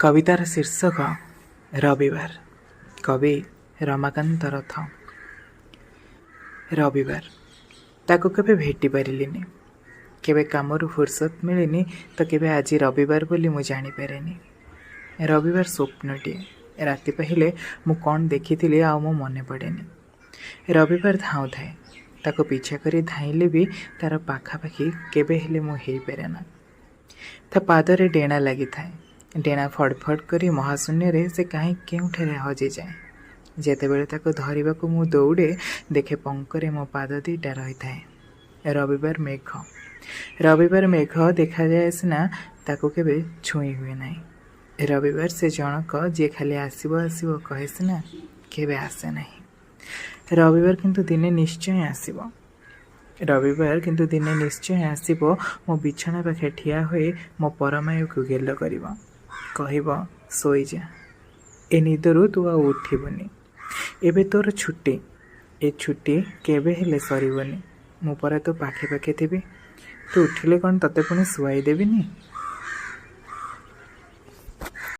कवितार शीर्षक रविवार। कवि रमाकांत रथ। रविवार ताको केबे भेटी पारिलिनी, केबे कामरू फुर्सत मिलिनी तो केबे आज रविवार बोली मु जानी पारेनी। रविवार स्वप्नटीए, राति पहिले मु कौन देखी आ मो मने पड़ेनी। रविवार धाऊ थाए, ताको पीछा करी धाइले भी तार पाखापाखि केबे हेले मु हेई पारेना। ता पादरे डेणा लगी थाए, डेणा फड़फड़ करी महाशून्य रे से कहीं केउठे हजि जाए। जेतेबेले ताको धरिबाकू मु दौड़े देखे पंकरे मो पाद दीटा रही थाए। रविवार मेघ देखा जाए सिना ताको केबे छुई हुए नहीं। रविवार से जनक जे खाली आसीबो आसीबो कहे सिना केबे आसे नहीं। रविवार किंतु दिने निश्चय आसीबो। रविवार किंतु दिने निश्चय आसीबो। मो बिछाना पाखे ठिया होई मो परमायु को गेल करिबो, कहबो सोई जा, ए निदरू तू आ उठिबनी, एबे तोर छुट्टी, ए छुट्टी केबे हेले सरीबनी। मु परा तो पाखे पाखे थिबी, तू उठिले कौन तते पुणी सुआई देबिनी।